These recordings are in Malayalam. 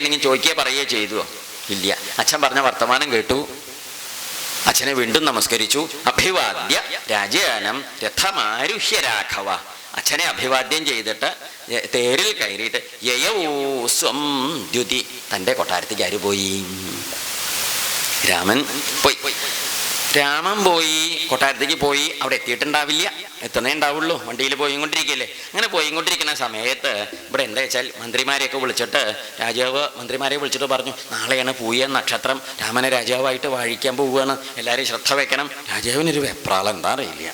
ഇല്ലെങ്കിൽ ചോദിക്കുക പറയുകയോ ചെയ്തുവോ? ഇല്ല. അച്ഛൻ പറഞ്ഞ വർത്തമാനം കേട്ടു. അച്ഛനെ വീണ്ടും നമസ്കരിച്ചു. അഭിവാദ്യ രാജയാനം രഥമാരുഹ്യ രാഘവ. അച്ഛനെ അഭിവാദ്യം ചെയ്തിട്ട് തേരിൽ കയറിയിട്ട് യയൗസ്വം ദ്യുതി. തൻ്റെ കൊട്ടാരത്തേക്ക് ആര് പോയി? രാമൻ പോയി. രാമൻ പോയി, കൊട്ടാരത്തേക്ക് പോയി. അവിടെ എത്തിയിട്ടുണ്ടാവില്ല, എത്തുന്നേ ഉണ്ടാവുള്ളൂ. വണ്ടിയിൽ പോയിക്കൊണ്ടിരിക്കുകയല്ലേ. അങ്ങനെ പോയിക്കൊണ്ടിരിക്കുന്ന സമയത്ത് ഇവിടെ എന്താ വെച്ചാൽ മന്ത്രിമാരെയൊക്കെ വിളിച്ചിട്ട് രാജാവ് മന്ത്രിമാരെ വിളിച്ചിട്ട് പറഞ്ഞു, നാളെയാണ് പൂയ നക്ഷത്രം, രാമനെ രാജാവായിട്ട് വാഴിക്കാൻ പോവുകയാണ്, എല്ലാവരും ശ്രദ്ധ വെക്കണം. രാജാവിനൊരു വെപ്രാളം എന്താ അറിയില്ല.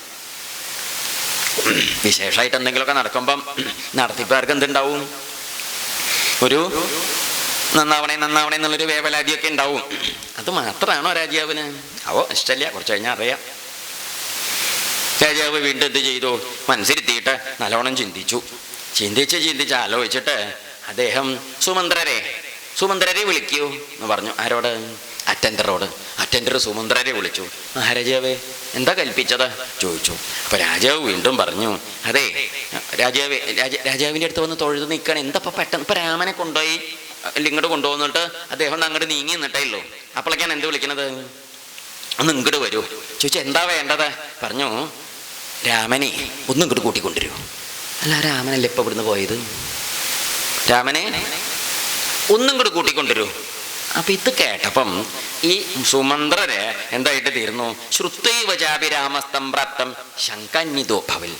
വിശേഷമായിട്ട് എന്തെങ്കിലുമൊക്കെ നടക്കുമ്പം നടത്തിപ്പുകാർക്ക് എന്തുണ്ടാവും? ഒരു നന്നാവണേ നന്നാവണേ എന്നുള്ളൊരു വേവലാതിയൊക്കെ ഉണ്ടാവും. അത് മാത്രമാണോ രാജാവിന്? ഇഷ്ടമില്ല. കുറച്ച് കഴിഞ്ഞാൽ അറിയാം. രാജാവ് വീണ്ടും എന്ത് ചെയ്തു? മനസ്സിരുത്തിയിട്ട് നല്ലോണം ചിന്തിച്ച് ആലോചിച്ചിട്ട് അദ്ദേഹം സുമന്ത്രരെ വിളിക്കൂ എന്ന് പറഞ്ഞു. ആരോട്? അറ്റൻഡറോട്. അറ്റൻഡർ സുമന്ത്രരെ വിളിച്ചു. മഹാരാജാവേ, എന്താ കൽപ്പിച്ചത് ചോദിച്ചു. അപ്പൊ രാജാവ് വീണ്ടും പറഞ്ഞു, അതെ രാജാവിൻ്റെ അടുത്ത് വന്ന് തൊഴുത് നിൽക്കണം. എന്താ പെട്ടെന്ന് ഇപ്പൊ രാമനെ കൊണ്ടുപോയി ഇങ്ങോട്ട് കൊണ്ടുപോകുന്നിട്ട് അദ്ദേഹം അങ്ങോട്ട് നീങ്ങി നിന്നിട്ടേ ഉള്ളൂ. അപ്പോഴേക്കാണ് എന്ത് വിളിക്കണത്? ഒന്ന് ഇങ്ങോട്ട് വരൂ ചോദിച്ചു. എന്താ വേണ്ടത്? പറഞ്ഞു, രാമനെ ഒന്നും ഇങ്ങോട്ട് കൂട്ടിക്കൊണ്ടുവരൂ. അല്ല, രാമനല്ലേ ഇപ്പൊ ഇവിടുന്ന് പോയത്? രാമനെ ഒന്നും ഇങ്ങോട്ട് കൂട്ടിക്കൊണ്ടുവരൂ. അപ്പൊ ഇത് കേട്ടപ്പം ഈ സുമന്ത്രര് എന്തായിട്ട് തീർന്നു? ശ്രുത്വൈവചാപി രാമസ്തം പ്രാപ്തം ശങ്കന്യതോ ഭവൽ.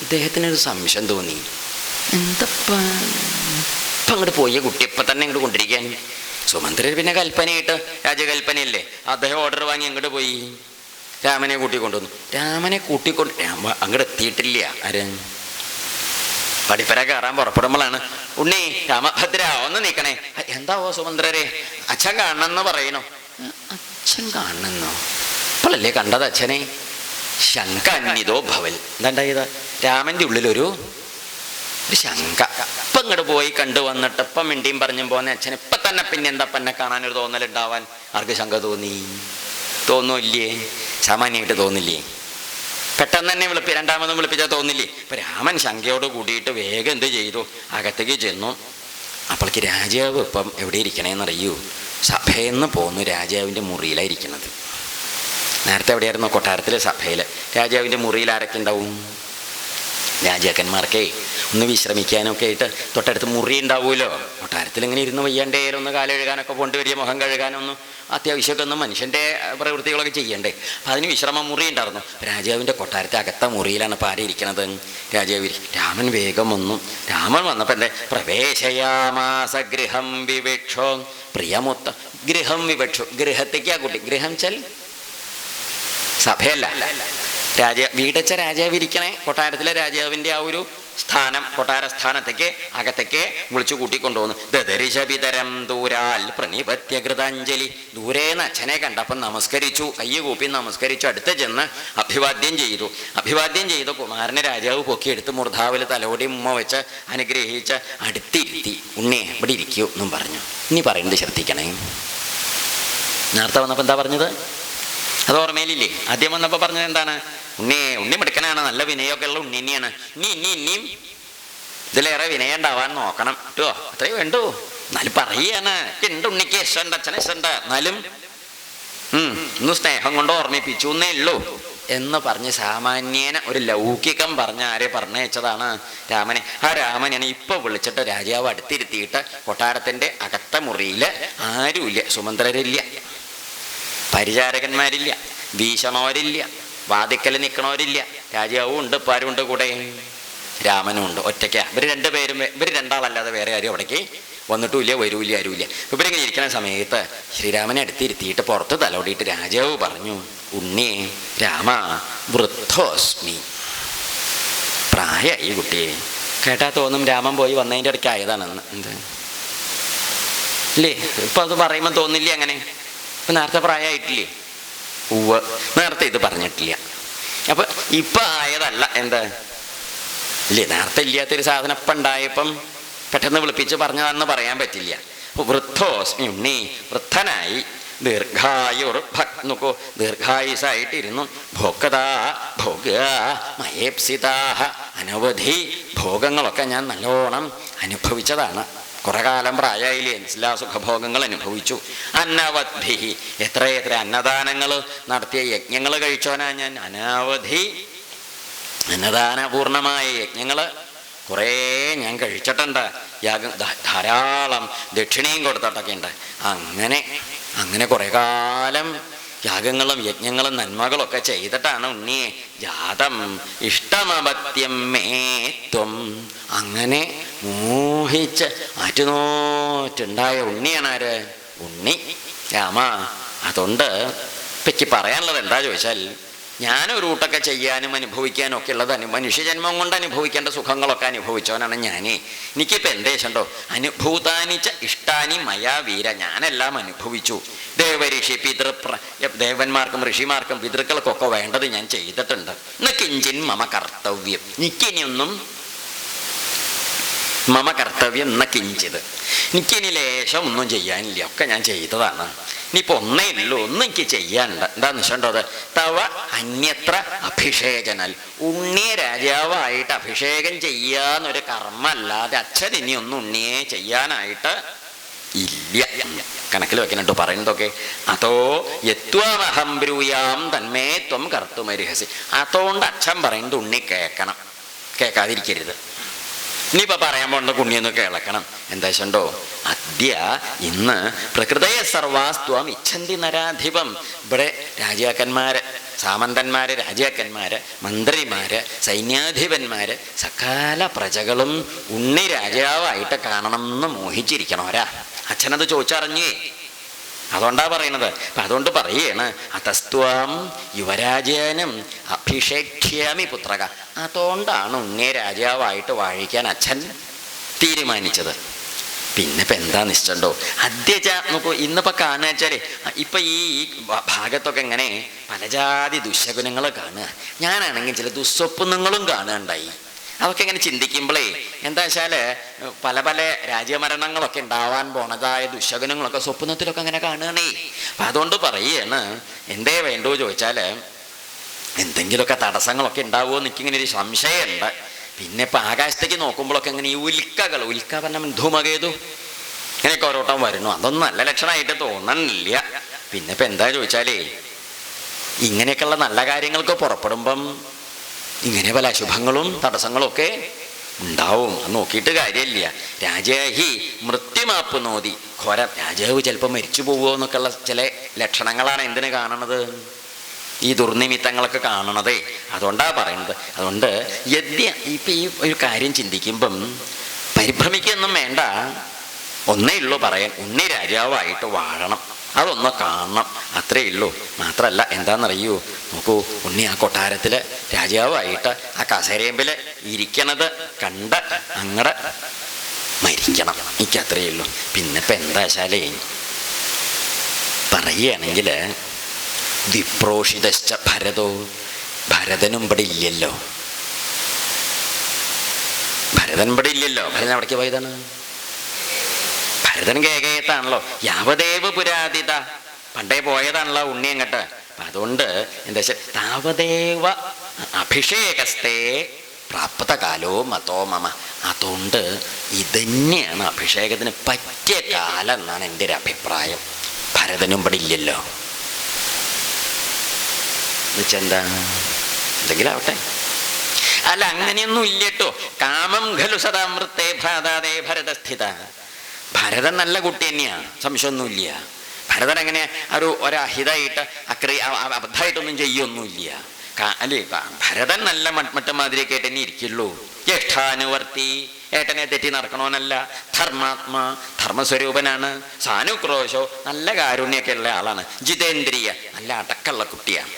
ഇദ്ദേഹത്തിനൊരു സംശയം തോന്നി. എന്തപ്പാ ഇപ്പം അങ്ങോട്ട് പോയ കുട്ടി ഇപ്പം തന്നെ ഇങ്ങോട്ട് കൊണ്ടിരിക്കാൻ? സുമന്ത്രർ പിന്നെ കൽപ്പനയിട്ട്, രാജകൽപ്പനയല്ലേ, അദ്ദേഹം ഓർഡർ വാങ്ങി അങ്ങോട്ട് പോയി രാമനെ കൂട്ടിക്കൊണ്ടുവന്നു. രാമനെ അങ്ങോട്ട് എത്തിയിട്ടില്ല. ആര്? പടിപ്പര കയറാൻ പുറപ്പെടുമ്പോഴാണ്, ഉണ്ണി രാമഭദ്ര ഒന്ന് നീക്കണേ. എന്താവോ സുമന്ത്രരെ? അച്ഛൻ കാണണമെന്ന് പറയണോ? അച്ഛൻ കാണണമെന്നോ? ഇപ്പോഴല്ലേ കണ്ടത് അച്ഛനെ? ശങ്കന്യതോ ഭവൽ. എന്താണ്ടായത്? രാമൻ്റെ ഉള്ളിലൊരു ശങ്ക. ഇപ്പം ഇങ്ങോട്ട് പോയി കണ്ടു വന്നിട്ട് ഇപ്പം മിണ്ടിയും പറഞ്ഞും പോകുന്ന അച്ഛനെ ഇപ്പം തന്നെ പിന്നെ എന്താ എന്നെ കാണാനൊരു തോന്നലുണ്ടാവാൻ? ആർക്ക് ശങ്ക തോന്നി? തോന്നൂല്ലേ? സാമാന്യമായിട്ട് തോന്നില്ലേ? പെട്ടെന്ന് തന്നെ രണ്ടാമതും വിളിപ്പിച്ചാൽ തോന്നില്ലേ? ഇപ്പം രാമൻ ശങ്കയോട് കൂടിയിട്ട് വേഗം എന്ത് ചെയ്തു? അകത്തേക്ക് ചെന്നു. അപ്പോഴേക്ക് രാജാവ് ഇപ്പം എവിടെ ഇരിക്കണേന്നറിയൂ? സഭയിൽ നിന്ന് പോന്നു രാജാവിൻ്റെ മുറിയിലായിരിക്കണത്. നേരത്തെ എവിടെയായിരുന്നു? കൊട്ടാരത്തിലെ സഭയിൽ. രാജാവിൻ്റെ മുറിയിൽ ആരൊക്കെ ഉണ്ടാവും? രാജാക്കന്മാർക്കേ ഒന്ന് വിശ്രമിക്കാനൊക്കെ ആയിട്ട് തൊട്ടടുത്ത് മുറി ഉണ്ടാവുമല്ലോ. കൊട്ടാരത്തിൽ ഇങ്ങനെ ഇരുന്ന് വയ്യാണ്ടേലും ഒന്ന് കാലെഴുകാനൊക്കെ കൊണ്ടുവരിക, മുഖം കഴുകാനൊന്നും അത്യാവശ്യമൊക്കെ ഒന്ന് മനുഷ്യൻ്റെ പ്രവൃത്തികളൊക്കെ ചെയ്യണ്ടേ. അപ്പം അതിന് വിശ്രമ മുറി ഉണ്ടായിരുന്നു. രാജാവിൻ്റെ കൊട്ടാരത്തെ അകത്ത മുറിയിലാണ് ഇപ്പോൾ ആരിയ്ക്കണത്? രാജാവ്. രാമൻ വേഗം വന്നു. രാമൻ വന്നപ്പോൾ എന്താ? പ്രവേശയാമാസ ഗൃഹം വിവക്ഷോ പ്രിയമൊത്ത. ഗൃഹം വിവക്ഷു, ഗൃഹത്തേക്കാ കുട്ടി. ഗൃഹം ചെൽ സഭയല്ല, വീടച്ച രാജാവ് ഇരിക്കണേ. കൊട്ടാരത്തിലെ രാജാവിൻ്റെ ആ ഒരു സ്ഥാനം, കൊട്ടാര സ്ഥാനത്തേക്ക് അകത്തേക്ക് വിളിച്ചു കൂട്ടിക്കൊണ്ടുപോകുന്നു. ദദരിശപിതരം ദൂരാൽ പ്രണിപത്യ കൃതാഞ്ജലി. ദൂരേന്ന് അച്ഛനെ കണ്ടപ്പം നമസ്കരിച്ചു, കയ്യ് കൂപ്പി നമസ്കരിച്ചു. അടുത്ത് ചെന്ന് അഭിവാദ്യം ചെയ്തു കുമാരനെ രാജാവ് പൊക്കിയെടുത്ത് മൂർധാവിൽ തലോടി ഉമ്മ വെച്ച് അനുഗ്രഹിച്ച് അടുത്തിരുത്തി. ഉണ്ണേ ഇവിടെ ഇരിക്കൂ എന്നും പറഞ്ഞു. ഇനി പറയുന്നത് ശ്രദ്ധിക്കണേ. നേരത്തെ വന്നപ്പോൾ എന്താ പറഞ്ഞത്? അത് ഓർമ്മയിലില്ലേ? ആദ്യം വന്നപ്പോൾ പറഞ്ഞത് എന്താണ്? ഉണ്ണി മിടുക്കനാണ്, നല്ല വിനയമൊക്കെ ഉള്ള ഉണ്ണി തന്നെയാണ്. ഇനിയും ഇതിലേറെ വിനയം ഉണ്ടാവാൻ നോക്കണം കേട്ടോ. അത്രേ വേണ്ടൂ. എന്നാലും പറയാണ്, എൻ്റെ ഉണ്ണിക്ക് ഇഷ്ടമുണ്ട്, അച്ഛനെ ഇഷ്ടമുണ്ട്, എന്നാലും ഒന്ന് സ്നേഹം കൊണ്ട് ഓർമ്മിപ്പിച്ചു എന്നേ ഉള്ളൂ എന്ന് പറഞ്ഞ് സാമാന്യേന ഒരു ലൗകികം പറഞ്ഞ ആരെ പറഞ്ഞയച്ചതാണ്? രാമനെ. ആ രാമനെയാണ് ഇപ്പൊ വിളിച്ചിട്ട് രാജാവ് അടുത്തിരുത്തിയിട്ട് കൊട്ടാരത്തിന്റെ അകത്ത മുറിയിൽ ആരുമില്ല. സുമന്ത്രരില്ല, പരിചാരകന്മാരില്ല, വീശണവരില്ല, വാതിക്കൽ നിൽക്കണവരില്ല. രാജാവും ഉണ്ട്, ഇപ്പം ആരും ഉണ്ട് കൂടെ? രാമനും ഉണ്ട്. ഒറ്റയ്ക്കാ ഇവർ രണ്ടാളല്ലാതെ വേറെ ആരും അവിടേക്ക് വന്നിട്ടുമില്ല, വരൂല്ല, ആരുമില്ല. ഇവരിങ്ങനെ ഇരിക്കുന്ന സമയത്ത് ശ്രീരാമനെ അടുത്തിരുത്തിയിട്ട് പുറത്ത് തലോടിയിട്ട് രാജാവ് പറഞ്ഞു, ഉണ്ണി രാമ വൃദ്ധോസ്മി. പ്രായമായി കുട്ടിയെ. കേട്ടാ തോന്നും രാമൻ പോയി വന്നതിൻ്റെ ഇടയ്ക്ക് ആയതാണെന്ന്. എന്ത് ഇല്ലേ? ഇപ്പം അത് പറയുമ്പോൾ തോന്നില്ലേ അങ്ങനെ? ഇപ്പം നേരത്തെ പ്രായമായിട്ടില്ലേ? ഉവ്വ്, നേരത്തെ ഇത് പറഞ്ഞിട്ടില്ല. അപ്പൊ ഇപ്പൊ ആയതല്ല. എന്താ ഇല്ലേ? നേരത്തെ ഇല്ലാത്തൊരു സാധനം ഇപ്പം ഉണ്ടായപ്പം പെട്ടെന്ന് വിളിപ്പിച്ച് പറഞ്ഞതാണെന്ന് പറയാൻ പറ്റില്ല. വൃദ്ധോസ്മി, ഉണ്ണി വൃദ്ധനായി. ദീർഘായുസായിട്ടിരുന്നു. അനവധി ഭോഗങ്ങളൊക്കെ ഞാൻ നല്ലോണം അനുഭവിച്ചതാണ്. കുറെ കാലം പ്രായമായില്ലേ, എല്ലാ സുഖഭോഗങ്ങൾ അനുഭവിച്ചു. അനവധി, എത്രയെത്ര അന്നദാനങ്ങൾ നടത്തിയ യജ്ഞങ്ങൾ കഴിച്ചോനാ ഞാൻ. അനവധി അന്നദാനപൂർണമായ യജ്ഞങ്ങൾ കുറേ ഞാൻ കഴിച്ചിട്ടുണ്ട്. യാഗം ധാരാളം ദക്ഷിണയും കൊടുത്തിട്ടൊക്കെ ഉണ്ട്. അങ്ങനെ കുറേ കാലം യാഗങ്ങളും യജ്ഞങ്ങളും നന്മകളൊക്കെ ചെയ്തിട്ടാണ് ഉണ്ണിയെ ജാതം ഇഷ്ടമപത്യം മേത്വം. അങ്ങനെ മോഹിച്ച് ആറ്റുനോറ്റുണ്ടായ ഉണ്ണിയാണ് ആര്? ഉണ്ണി രാമ. അതുകൊണ്ട് ഇപ്പയ്ക്ക് പറയാനുള്ളത് എന്താ ചോദിച്ചാൽ, ഞാനൊരു കൂട്ടൊക്കെ ചെയ്യാനും അനുഭവിക്കാനും ഒക്കെ ഉള്ളത് മനുഷ്യജന്മം കൊണ്ട് അനുഭവിക്കേണ്ട സുഖങ്ങളൊക്കെ അനുഭവിച്ചവനാണ് ഞാനേ. എനിക്കിപ്പോൾ എന്തേശുണ്ടോ, അനുഭൂതാനിച്ച ഇഷ്ടാനി മയാ വീര. ഞാനെല്ലാം അനുഭവിച്ചു. ദേവഋഷി ദേവന്മാർക്കും ഋഷിമാർക്കും പിതൃക്കൾക്കൊക്കെ വേണ്ടത് ഞാൻ ചെയ്തിട്ടുണ്ട്. ഇന്ന് കിഞ്ചിൻ മമ കർത്തവ്യം, എനിക്കിനിയൊന്നും മമ കർത്തവ്യം എന്ന കിഞ്ചിത്, എനിക്കിനി ലേശം ഒന്നും ചെയ്യാനില്ല, ഒക്കെ ഞാൻ ചെയ്തതാണ്. ഇനിയിപ്പോൾ ഒന്നേ ഉള്ളൂ, ഒന്നും എനിക്ക് ചെയ്യാനുണ്ട്. എന്താന്ന് വെച്ചിട്ടുണ്ടോ, തവ അന്യത്ര അഭിഷേകനാൽ, ഉണ്ണിയെ രാജാവായിട്ട് അഭിഷേകം ചെയ്യാന്നൊരു കർമ്മല്ലാതെ അച്ഛൻ ഇനി ഒന്നും ഉണ്ണിയെ ചെയ്യാനായിട്ട് ഇല്ല. കണക്കിൽ വെക്കുന്നുണ്ടോ പറയുന്നതൊക്കെ. അതോ യത്വാമഹം ബ്രൂയാം തന്മേ ത്വം കർത്തുമർഹസി. അതുകൊണ്ട് അച്ഛൻ പറയുന്നത് ഉണ്ണി കേൾക്കണം, കേൾക്കാതിരിക്കരുത്. ഇനിയിപ്പോൾ പറയാൻ പോകുന്ന കുണ്ണിയൊന്ന് കേൾക്കണം. എന്താ വെച്ചോ, അദ്യ ഇന്ന് പ്രകൃതയെ സർവാസ്ത്വം ഇച്ഛന്തി നരാധിപം. ഇവിടെ രാജാക്കന്മാര്, സാമന്തന്മാര്, രാജാക്കന്മാര്, മന്ത്രിമാര്, സൈന്യാധിപന്മാര്, സകല പ്രജകളും ഉണ്ണി രാജാവായിട്ട് കാണണം എന്ന് മോഹിച്ചിരിക്കണോരാ. അച്ഛനത് ചോദിച്ചറിഞ്ഞേ, അതുകൊണ്ടാ പറയണത്. അപ്പം അതുകൊണ്ട് പറയാണ്, അതസ്ത്വാം യുവരാജാനം അഭിഷേക്ഷ്യാമി പുത്രക. അതുകൊണ്ടാണ് ഉണ്ണിയെ രാജാവായിട്ട് വാഴിക്കാൻ അച്ഛൻ തീരുമാനിച്ചത്. പിന്നെ ഇപ്പം എന്താ നിശ്ചണ്ടോ, അദ്യച്ച നോക്കൂ, ഇന്നിപ്പോൾ കാണുക വെച്ചാൽ ഇപ്പം ഈ ഭാഗത്തൊക്കെ ഇങ്ങനെ പലജാതി ദുശകുനങ്ങൾ കാണുക. ഞാനാണെങ്കിൽ ചില ദുസ്വപ്നങ്ങളും കാണുകയുണ്ടായി. അതൊക്കെ ഇങ്ങനെ ചിന്തിക്കുമ്പോഴേ എന്താ വെച്ചാൽ പല പല രാജ്യമരണങ്ങളൊക്കെ ഉണ്ടാവാൻ പോണതായ ദുശകുനങ്ങളൊക്കെ സ്വപ്നത്തിലൊക്കെ അങ്ങനെ കാണുകയാണേ. അപ്പം അതുകൊണ്ട് പറയുകയാണ്, എന്തേ വേണ്ടോ ചോദിച്ചാൽ എന്തെങ്കിലുമൊക്കെ തടസ്സങ്ങളൊക്കെ ഉണ്ടാവുമോ എനിക്കിങ്ങനെ ഒരു സംശയമുണ്ട്. പിന്നെ ഇപ്പം ആകാശത്തേക്ക് നോക്കുമ്പോഴൊക്കെ ഇങ്ങനെ ഈ ഉൽക്ക പറഞ്ഞ ധൂമകേതു ഇങ്ങനെയൊക്കെ ഓരോട്ടം വരുന്നു. അതൊന്നും നല്ല ലക്ഷണമായിട്ട് തോന്നണില്ല. പിന്നെ ഇപ്പം എന്താ ചോദിച്ചാലേ, ഇങ്ങനെയൊക്കെയുള്ള നല്ല കാര്യങ്ങൾക്ക് പുറപ്പെടുമ്പം ഇങ്ങനെ പല അശുഭങ്ങളും തടസ്സങ്ങളും ഒക്കെ ഉണ്ടാവും. അത് നോക്കിയിട്ട് കാര്യമില്ല. രാജാഹി മൃത്യുമാപ്പ് നോതി ഘോരം. രാജാവ് ചിലപ്പോൾ മരിച്ചു പോവുമോ എന്നൊക്കെയുള്ള ചില ലക്ഷണങ്ങളാണ് എന്തിനു കാണണത്, ഈ ദുർനിമിത്തങ്ങളൊക്കെ കാണണതേ. അതുകൊണ്ടാണ് പറയുന്നത്. അതുകൊണ്ട് ഇപ്പം ഈ ഒരു കാര്യം ചിന്തിക്കുമ്പം പരിഭ്രമിക്കൊന്നും വേണ്ട. ഒന്നേ ഉള്ളൂ പറയാൻ, ഉണ്ണി രാജാവായിട്ട് വാഴണം, അതൊന്ന് കാണണം, അത്രേ ഉള്ളൂ. മാത്രമല്ല എന്താണെന്നറിയൂ, നോക്കൂ, ഉണ്ണി ആ കൊട്ടാരത്തിൽ രാജാവായിട്ട് ആ കസേരയമ്പിൽ ഇരിക്കണത് കണ്ട് അങ്ങടെ മരിക്കണം, എനിക്കത്രയേ ഉള്ളൂ. പിന്നെ ഇപ്പം എന്താ വെച്ചാലേ പറയുകയാണെങ്കിൽ വിപ്രോഷിതശ്ച ഭരതോ, ഭരതനും ഇവിടെ ഇല്ലല്ലോ. ഭരതൻ എവിടേക്ക് പോയതാണ്? ഭരതൻ കേകയത്താണല്ലോ. യാവദേവ് പുരാതിത, പണ്ടേ പോയതാണല്ലോ ഉണ്ണി അങ്ങട്ട്. അപ്പം അതുകൊണ്ട് എന്താ വെച്ചാൽ താവദേവ അഭിഷേകസ്തേ പ്രാപ്തകാലോ മതോ മമ. അതുകൊണ്ട് ഇതന്നെയാണ് അഭിഷേകത്തിന് പറ്റിയ കാലം എന്നാണ് എൻ്റെ ഒരു അഭിപ്രായം. ഭരതനും ഇവിടെ ഇല്ലല്ലോ. എന്നുവെച്ചെന്താ, എന്തെങ്കിലും ആവട്ടെ. അല്ല, അങ്ങനെയൊന്നും ഇല്ല കേട്ടോ. കാമം ഖലു സദാമൃത്തേ ഭ്രാതാദേ ഭരതസ്ഥിത. ഭരതൻ നല്ല കുട്ടി തന്നെയാണ്, സംശയമൊന്നുമില്ല. ഭരതൻ അങ്ങനെ ഒരഹിതായിട്ട് അബദ്ധമായിട്ടൊന്നും ചെയ്യൊന്നുമില്ല. അല്ലേ, ഭരതൻ നല്ല മട്ടമാതിരിയൊക്കെ ആയിട്ട് തന്നെ ഇരിക്കുള്ളൂ. ജ്യേഷ്ഠാനുവർത്തി, ഏട്ടനെ തെറ്റി നടക്കണോനല്ല. ധർമാത്മാ, ധർമ്മസ്വരൂപനാണ്. സാനുക്രോശോ, നല്ല കാരുണ്യൊക്കെ ഉള്ള ആളാണ്. ജിതേന്ദ്രിയ, നല്ല അടക്കമുള്ള കുട്ടിയാണ്.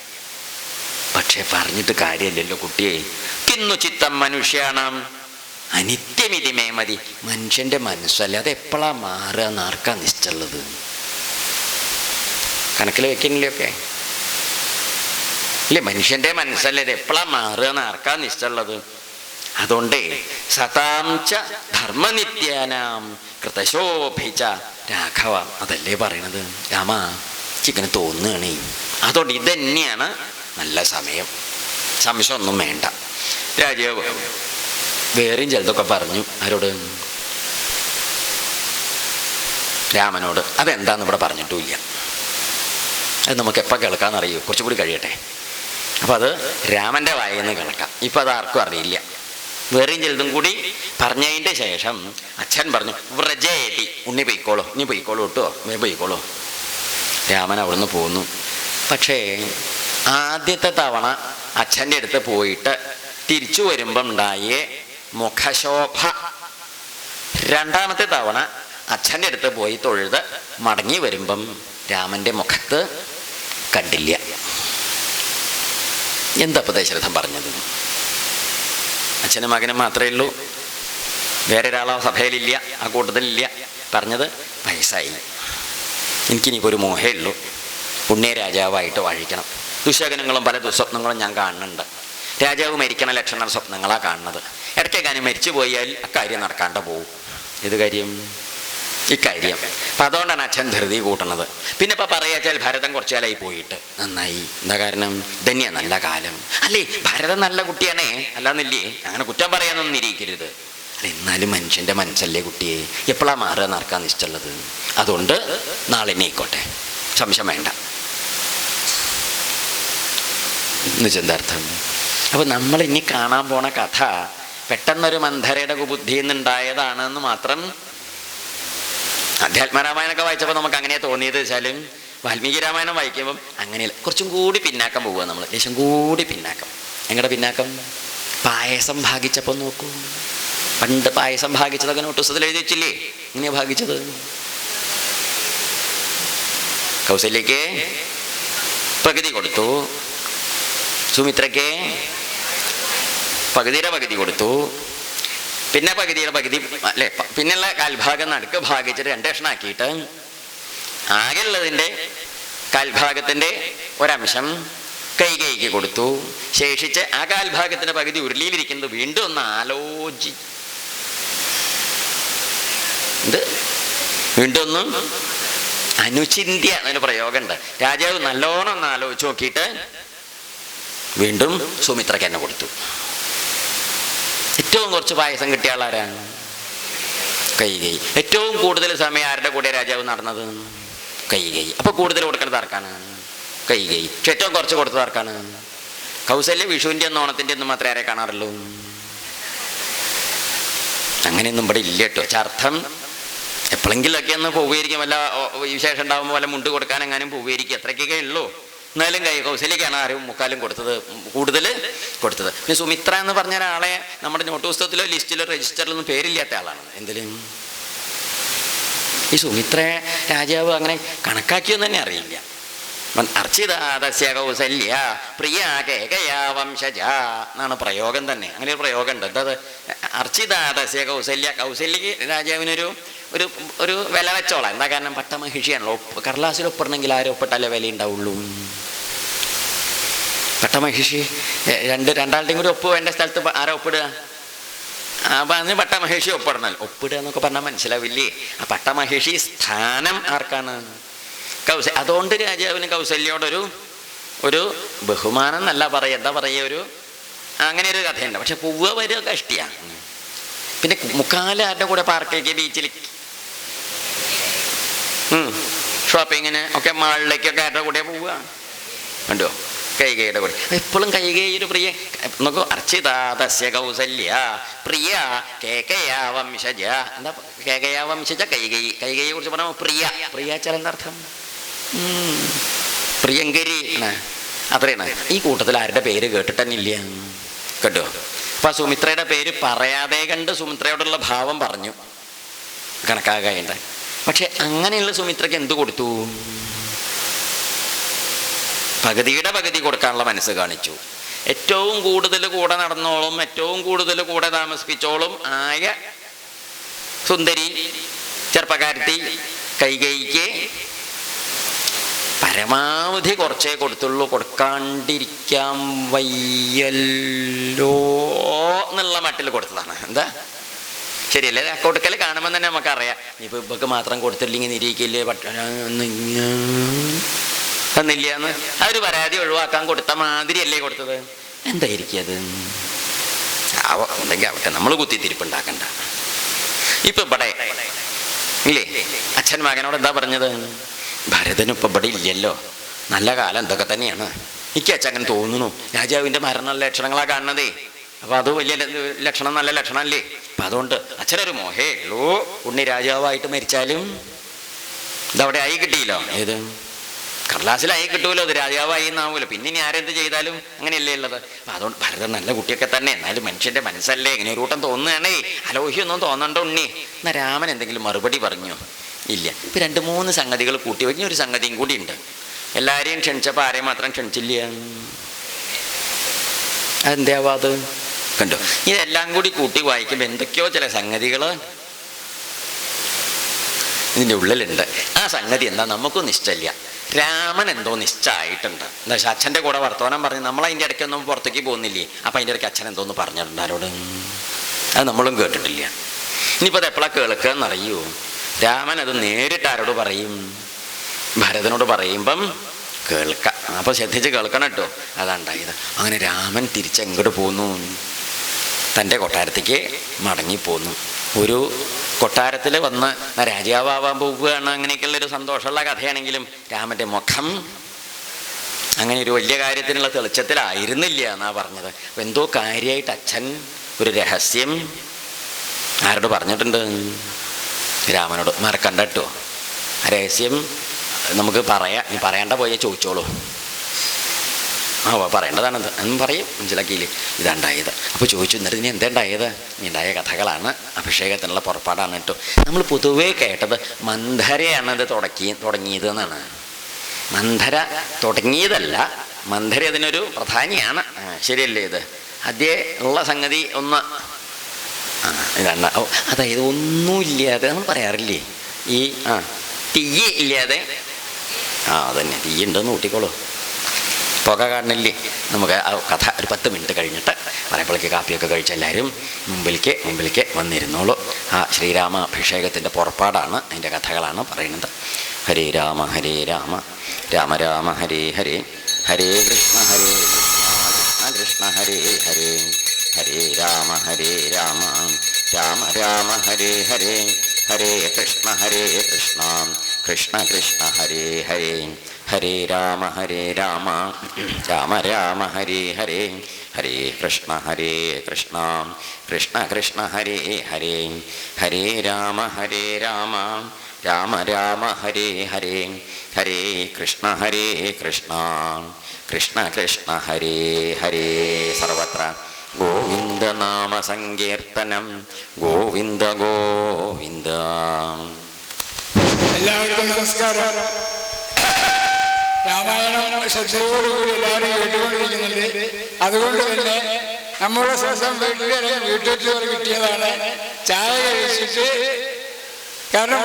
പക്ഷെ പറഞ്ഞിട്ട് കാര്യമില്ലല്ലോ കുട്ടിയെ. കിന്നു ചിത്തം മനുഷ്യാണാം അനിത്യമിതി മേമതി. മനുഷ്യൻ്റെ മനസ്സല്ലേ, അത് എപ്പോഴാ മാറുക എന്നാർക്കാ നിശ്ചയുള്ളത്? കണക്കിൽ വെക്കുന്നില്ലൊക്കെ ഇല്ലേ? മനുഷ്യൻ്റെ മനസ്സല്ലേ, ഇത് എപ്പോഴാ മാറുക എന്ന് ആർക്കാ നിശ്ചയുള്ളത്? അതുകൊണ്ടേ സതാംച ധർമ്മനിത്യാനാം കൃതശോഭിച്ച രാഘവ, അതല്ലേ പറയണത്. രാമ, ചിക്കന് തോന്നുകയാണേ. അതുകൊണ്ട് ഇതന്നെയാണ് നല്ല സമയം, സംശയമൊന്നും വേണ്ട. രാജാവ് വേറെയും ചിലതൊക്കെ പറഞ്ഞു. ആരോട്? രാമനോട്. അതെന്താന്ന് ഇവിടെ പറഞ്ഞിട്ടുമില്ല. അത് നമുക്ക് എപ്പോൾ കേൾക്കാമെന്നറിയൂ, കുറച്ചുകൂടി കഴിയട്ടെ. അപ്പം അത് രാമൻ്റെ വായിൽ നിന്ന് കേൾക്കാം. ഇപ്പം അത് ആർക്കും അറിയില്ല. വേറെയും ചിലതും കൂടി പറഞ്ഞതിൻ്റെ ശേഷം അച്ഛൻ പറഞ്ഞു, വ്രജേതി, ഉണ്ണി പൊയ്ക്കോളൂ, ഇനി പൊയ്ക്കോളൂ കേട്ടോ, പൊയ്ക്കോളൂ. രാമൻ അവിടുന്ന് പോന്നു. പക്ഷേ ആദ്യത്തെ തവണ അച്ഛൻ്റെ അടുത്ത് പോയിട്ട് തിരിച്ചു വരുമ്പം ഉണ്ടായ മുഖശോഭ, രണ്ടാമത്തെ തവണ അച്ഛൻ്റെ അടുത്ത് പോയി തൊഴുത് മടങ്ങി വരുമ്പം രാമൻ്റെ മുഖത്ത് കണ്ടില്ല. എന്താ ദശരഥൻ പറഞ്ഞത്? അച്ഛനും മകനും മാത്രമേ ഉള്ളൂ, വേറെ ഒരാളോ സഭയിലില്ല, ആ കൂട്ടത്തിലില്ല. പറഞ്ഞത്, വയസ്സായി, എനിക്കിനിപ്പോൾ ഒരു മോഹേ ഉള്ളൂ, ഉണ്ണിയെ രാജാവായിട്ട് വാഴിക്കണം. ദുശകനങ്ങളും പല ദുസ്വപ്നങ്ങളും ഞാൻ കാണുന്നുണ്ട്. രാജാവ് മരിക്കണ ലക്ഷണ സ്വപ്നങ്ങളാണ് കാണുന്നത്. ഇടയ്ക്കെങ്ങാനും മരിച്ചു പോയാൽ അക്കാര്യം നടക്കാണ്ട് പോവും. ഏത് കാര്യം? ഇക്കാര്യം. അപ്പം അതുകൊണ്ടാണ് അച്ഛൻ ധൃതി കൂട്ടണത്. പിന്നെ ഇപ്പം പറയാച്ചാൽ ഭരതൻ കുറച്ചു കാലമായി പോയിട്ട് നന്നായി. എന്താ കാരണം? ധന്യ നല്ല കാലം അല്ലേ, ഭരതൻ നല്ല കുട്ടിയാണേ, അല്ലാന്നില്ലേ, അങ്ങനെ കുറ്റം പറയാനൊന്നും ഇരിക്കരുത്. അല്ല, എന്നാലും മനുഷ്യൻ്റെ മനസ്സല്ലേ കുട്ടിയെ, എപ്പോഴാണ് മാറുക നടക്കാൻ ഇഷ്ടമുള്ളത്. അതുകൊണ്ട് നാളെ ഇനി ആയിക്കോട്ടെ, സംശയം വേണ്ട എന്ന് ചെന്താർത്ഥം. അപ്പോൾ നമ്മൾ ഇനി കാണാൻ പോണ കഥ പെട്ടെന്നൊരു മന്ധരയുടെ ബുദ്ധിയിൽ നിന്നുണ്ടായതാണെന്ന് മാത്രം. അധ്യാത്മരാമായണമൊക്കെ വായിച്ചപ്പോൾ നമുക്ക് അങ്ങനെ തോന്നിയത് വെച്ചാലും വാൽമീകി രാമായണം വായിക്കുമ്പം അങ്ങനെയല്ല, കുറച്ചും കൂടി പിന്നാക്കം പോവുക നമ്മൾ, ലേശം കൂടി പിന്നാക്കം. എങ്ങടെ പിന്നാക്കം? പായസം ഭാഗിച്ചപ്പോൾ നോക്കൂ. പണ്ട് പായസം ഭാഗിച്ചതൊക്കെ നോട്ടീസത്തിൽ എഴുതി വെച്ചില്ലേ? എങ്ങനെയാ ഭാഗിച്ചത്? കൗസല്യക്ക് പകുതി കൊടുത്തു, സുമിത്രയ്ക്ക് പകുതിയുടെ പകുതി കൊടുത്തു, പിന്നെ പകുതിയുടെ പകുതി അല്ലേ, പിന്നെയുള്ള കാൽഭാഗം നടുക്ക് ഭാഗിച്ചിട്ട് 2 കഷ്ണമാക്കിയിട്ട് ആകെയുള്ളതിൻ്റെ കാൽഭാഗത്തിൻ്റെ ഒരംശം കൈകൈക്ക് കൊടുത്തു. ശേഷിച്ച് ആ കാൽഭാഗത്തിൻ്റെ പകുതി ഉരുളിയിലിരിക്കുന്നത് വീണ്ടും ഒന്ന് വീണ്ടും ഒന്നും അനുചിന്യ എന്നൊരു പ്രയോഗമുണ്ട്. രാജാവ് നല്ലോണം ഒന്ന് ആലോചിച്ച് നോക്കിയിട്ട് വീണ്ടും സുമിത്രയ്ക്ക് തന്നെ കൊടുത്തു. ഏറ്റവും കുറച്ച് പായസം കിട്ടിയ ആളാരാണ്? കൈകൈ. ഏറ്റവും കൂടുതൽ സമയം ആരുടെ കൂടെ രാജാവ് നടന്നത്? കൈകൈ. അപ്പൊ കൂടുതൽ കൊടുക്കുന്നത് ആർക്കാണ്? കൈകൈ. പക്ഷെ ഏറ്റവും കുറച്ച് കൊടുത്തത് ആർക്കാണ്? കൗസല്യ വിഷുവിൻ്റെ ഒന്നും ഓണത്തിൻ്റെ ഒന്നും മാത്രമേ ആരെ കാണാറുള്ളൂ. അങ്ങനെയൊന്നും ഇവിടെ ഇല്ല കേട്ടോ. അർത്ഥം എപ്പോഴെങ്കിലൊക്കെ ഒന്ന് പോവുകയായിരിക്കും, വല്ല വിശേഷം ഉണ്ടാകുമ്പോൾ വല്ല മുണ്ട് കൊടുക്കാൻ എങ്ങാനും പോവുകയായിരിക്കും, അത്രയ്ക്കൊക്കെ ഉള്ളൂ. എന്നാലും കൗസല്യക്കാണ് ആരും മുക്കാലും കൊടുത്തത്, കൂടുതൽ കൊടുത്തത്. പിന്നെ സുമിത്ര എന്ന് പറഞ്ഞ ഒരാളെ നമ്മുടെ നോട്ട് പുസ്തകത്തിലോ ലിസ്റ്റിലോ രജിസ്റ്ററിലൊന്നും പേരില്ലാത്ത ആളാണ്. എന്തിലും ഈ സുമിത്ര രാജാവ് അങ്ങനെ കണക്കാക്കിയെന്ന് തന്നെ അറിയില്ല. അർച്ചിതാദസ്യ കൗസല്യ പ്രിയ കേകയാ വംശജ എന്നാണ് പ്രയോഗം തന്നെ. അങ്ങനെ ഒരു പ്രയോഗം ഉണ്ട്. എന്തത്? അർച്ചിതാദസ്യ കൗസല്യ. കൗസല്യക്ക് രാജാവിനൊരു ഒരു ഒരു വില വെച്ചോളാം. എന്താ കാരണം? പട്ടമഹിഷിയാണല്ലോ. കടലാസിൽ ഒപ്പിടണമെങ്കിൽ ആരും ഒപ്പിട്ടാലേ വില ഉണ്ടാവുള്ളൂ. പട്ടമഹിഷി രണ്ടാളുടെയും കൂടി ഒപ്പ് വേണ്ട സ്ഥലത്ത് ആരാ ഒപ്പിടുക? അപ്പം അതിന് പട്ടമഹിഷി ഒപ്പിടണം. ഒപ്പിടുക എന്നൊക്കെ പറഞ്ഞാൽ മനസ്സിലാവില്ലേ? ആ പട്ടമഹിഷി സ്ഥാനം ആർക്കാണ്? അതുകൊണ്ട് രാജാവിന് കൗസല്യോടൊരു ഒരു ബഹുമാനം എന്നല്ല പറയുക, എന്താ പറയുക, ഒരു അങ്ങനെ ഒരു കഥയുണ്ട്. പക്ഷെ പോവുക വരിക കഷ്ടിയാണ്. പിന്നെ മുക്കാലാരുടെ കൂടെ പാർക്കിലേക്ക്, ബീച്ചിൽ, ഷോപ്പിങ്ങിന് ഒക്കെ, മാളിലേക്കൊക്കെ ആരുടെ കൂടെ പോവുക? കണ്ടോ? കൈകൈയുടെ കൂടെ. എപ്പോഴും കൈകൈ ഒരു പ്രിയ നോക്കൂ. അർച്ചിതാദസ്യ കൗസല്യ പ്രിയ കേകയാ വംശജ. എന്താ കേകയാ വംശജ? കൈകൈ. കൈകൈയെ കുറിച്ച് പറഞ്ഞാൽ പ്രിയ. പ്രിയ ചെലന്തർത്ഥം പ്രിയങ്കരി അത്രയാണ്. ഈ കൂട്ടത്തിൽ ആരുടെ പേര് കേട്ടിട്ട് തന്നെ ഇല്ല കേട്ടോ. അപ്പൊ സുമിത്രയുടെ പേര് പറയാതെ കണ്ട് സുമിത്രയോടുള്ള ഭാവം പറഞ്ഞു, കണക്കാകേണ്ട. പക്ഷെ അങ്ങനെയുള്ള സുമിത്രയ്ക്ക് എന്ത് കൊടുത്തു? പകുതിയുടെ പകുതി കൊടുക്കാനുള്ള മനസ്സ് കാണിച്ചു. ഏറ്റവും കൂടുതൽ കൂടെ നടന്നോളും, ഏറ്റവും കൂടുതൽ കൂടെ താമസിപ്പിച്ചോളും ആയ സുന്ദരി ചെറുപ്പക്കാരത്തി കൈകൈക്ക് പരമാവധി കുറച്ചേ കൊടുത്തുള്ളൂ. കൊടുക്കാണ്ടിരിക്കാൻ വയ്യല്ലോ എന്നുള്ള മട്ടിൽ കൊടുത്തതാണ്. എന്താ ശരിയല്ലേ? കൊടുക്കൽ കാണുമ്പോൾ തന്നെ നമുക്കറിയാം. ഇനിയിപ്പോൾ ഇപ്പൊക്കെ മാത്രം കൊടുത്തില്ലെങ്കിൽ നിരീക്കില്ലേ തന്നില്ല എന്ന് ആ ഒരു പരാതി ഒഴിവാക്കാൻ കൊടുത്ത മാതിരിയല്ലേ കൊടുത്തത്? എന്തായിരിക്കും അത്? എന്തെങ്കിലും ആവട്ടെ, നമ്മൾ കുത്തിത്തിരിപ്പുണ്ടാക്കണ്ട. ഇപ്പം ഇവിടെ ഇല്ലേ? അച്ഛൻ മകനോട് എന്താ പറഞ്ഞത്? ഭരതനും ഇപ്പം ഇവിടെ ഇല്ലല്ലോ, നല്ല കാലം എന്തൊക്കെ തന്നെയാണ്. എനിക്ക് അച്ഛൻ അങ്ങനെ തോന്നുന്നു. രാജാവിൻ്റെ മരണ ലക്ഷണങ്ങളാ കാണുന്നതേ. അപ്പം അത് വലിയ ലക്ഷണം, നല്ല ലക്ഷണമല്ലേ? അപ്പം അതുകൊണ്ട് അച്ഛനൊരു മോഹേ ഉള്ളൂ, ഉണ്ണി രാജാവായിട്ട് മരിച്ചാലും ഇതവിടെ ആയി കിട്ടിയില്ലോ. ഏത് കടലാസിലായി കിട്ടുമല്ലോ, അത് രാജാവായി എന്നാവുമല്ലോ. പിന്നെ ഇനി ആരെന്ത് ചെയ്താലും അങ്ങനെയല്ലേ ഉള്ളത്. അപ്പം അതുകൊണ്ട് ഭരതൻ നല്ല കുട്ടിയൊക്കെ തന്നെ, എന്നാലും മനുഷ്യൻ്റെ മനസ്സല്ലേ ഇങ്ങനെ ഒരു കൂട്ടം തോന്നുകയാണേ. അലോഹ്യൊന്നും തോന്നണ്ട ഉണ്ണി. എന്നാൽ രാമൻ എന്തെങ്കിലും മറുപടി പറഞ്ഞു? ഇല്ല. ഇപ്പം 2-3 സംഗതികൾ കൂട്ടി വയ്ക്കുന്ന ഒരു സംഗതിയും കൂടി ഉണ്ട്. എല്ലാവരെയും ക്ഷണിച്ചപ്പോൾ ആരെയും മാത്രം ക്ഷണിച്ചില്ല. അതെന്താവാത് കണ്ടോ? ഇതെല്ലാം കൂടി കൂട്ടി വായിക്കുമ്പോൾ എന്തൊക്കെയോ ചില സംഗതികൾ ഇതിൻ്റെ ഉള്ളിലുണ്ട്. ആ സംഗതി എന്താ നമുക്കും നിശ്ചയില്ല. രാമൻ എന്തോ നിശ്ചയമായിട്ടുണ്ട്. എന്താ വെച്ചാൽ അച്ഛൻ്റെ കൂടെ വർത്തമാനം പറഞ്ഞ് നമ്മളതിൻ്റെ ഇടയ്ക്കൊന്നും പുറത്തേക്ക് പോകുന്നില്ലേ. അപ്പം അതിൻ്റെ ഇടയ്ക്ക് അച്ഛൻ എന്തോന്ന് പറഞ്ഞിട്ടുണ്ട് ആരോട്, അത് നമ്മളും കേട്ടിട്ടില്ല. ഇനിയിപ്പോൾ അത് എപ്പോഴാണ് കേൾക്കുക എന്നറിയൂ? രാമൻ അത് നേരിട്ട് ആരോട് പറയും? ഭരതനോട് പറയുമ്പം കേൾക്കാം. അപ്പോൾ ശ്രദ്ധിച്ച് കേൾക്കണം കേട്ടോ. അതാണ്ടായത്. അങ്ങനെ രാമൻ തിരിച്ചെങ്ങോട്ട് പോന്നു? തൻ്റെ കൊട്ടാരത്തേക്ക് മടങ്ങിപ്പോന്നു. ഒരു കൊട്ടാരത്തിൽ വന്ന് രാജാവാൻ പോവുകയാണ്, അങ്ങനെയൊക്കെയുള്ളൊരു സന്തോഷമുള്ള കഥയാണെങ്കിലും രാമൻ്റെ മുഖം അങ്ങനെ ഒരു വലിയ കാര്യത്തിനുള്ള തെളിച്ചത്തിലായിരുന്നില്ല എന്നാണ് പറഞ്ഞത്. അപ്പം എന്തോ കാര്യമായിട്ട് അച്ഛൻ ഒരു രഹസ്യം ആരോട് പറഞ്ഞിട്ടുണ്ട്? രാമനോട്. മറക്കണ്ട കേട്ടോ, ആ രഹസ്യം നമുക്ക് പറയാം. നീ പറയേണ്ട പോയാൽ ചോദിച്ചോളൂ. പറയേണ്ടതാണത് എന്നും പറയും. മനസ്സിലാക്കിയില്ലേ? ഇതുണ്ടായത്. അപ്പോൾ ചോദിച്ചു, എന്നിട്ട് ഇനി എന്താ ഉണ്ടായത്? ഉണ്ടായ കഥകളാണ്, അഭിഷേകത്തിനുള്ള പുറപ്പാടാണ് കേട്ടോ. നമ്മൾ പൊതുവേ കേട്ടത് മന്ധരയാണത് തുടങ്ങിയത് എന്നാണ്. മന്ധര തുടങ്ങിയതല്ല, മന്ധര അതിനൊരു പ്രധാനിയാണ്. ശരിയല്ലേ? ഇത് ആദ്യ ഉള്ള സംഗതി ഒന്ന് ഇതാണ്. അതായത് ഒന്നുമില്ലാതെ നമ്മൾ പറയാറില്ലേ, ഈ തീയ ഇല്ലാതെ. അതന്നെ, തീയുണ്ടെന്ന് കൂട്ടിക്കോളൂ. പുക കാണില്ലേ? നമുക്ക് ആ കഥ ഒരു 10 മിനിറ്റ് കഴിഞ്ഞിട്ട് പറയുമ്പോഴേക്ക് കാപ്പിയൊക്കെ കഴിച്ച എല്ലാവരും മുമ്പിലേക്ക് വന്നിരുന്നോളൂ. ആ ശ്രീരാമാഭിഷേകത്തിൻ്റെ പുറപ്പാടാണ്, അതിൻ്റെ കഥകളാണ് പറയുന്നത്. ഹരേ രാമ ഹരേ രാമ രാമ രാമ ഹരേ ഹരേ, ഹരേ കൃഷ്ണ കൃഷ്ണ ഹരേ ഹരേ, ഹരേ രാമ രാമ രാമ ഹരേ ഹരേ, ഹരേ കൃഷ്ണ കൃഷ്ണ കൃഷ്ണ ഹരേ ഹരേ, ഹരേ രാമ രാമ രാമ ഹരേ ഹരേ, ഹരേ കൃഷ്ണ കൃഷ്ണ കൃഷ്ണ ഹരേ ഹരേ, ഹരേ രാമ രാമ രാമ ഹരേ ഹരേ, ഹരേ കൃഷ്ണ കൃഷ്ണ കൃഷ്ണ ഹരേ ഹരേ. സർവത്ര ഗോവിന്ദ നാമ സങ്കീർത്തനം, ഗോവിന്ദ ഗോവിന്ദ. എല്ലാവർക്കും നമസ്കാരം. രാമായണം ശ്രദ്ധയോടുകൂടി എല്ലാവരും കേട്ടുകൊണ്ടിരിക്കുന്നുണ്ട്. അതുകൊണ്ട് തന്നെ നമ്മുടെ സ്വന്തം വീട്ടിൽ ചോറ് കിട്ടിയതാണ്. ചായ കഴിച്ചിട്ട്, കാരണം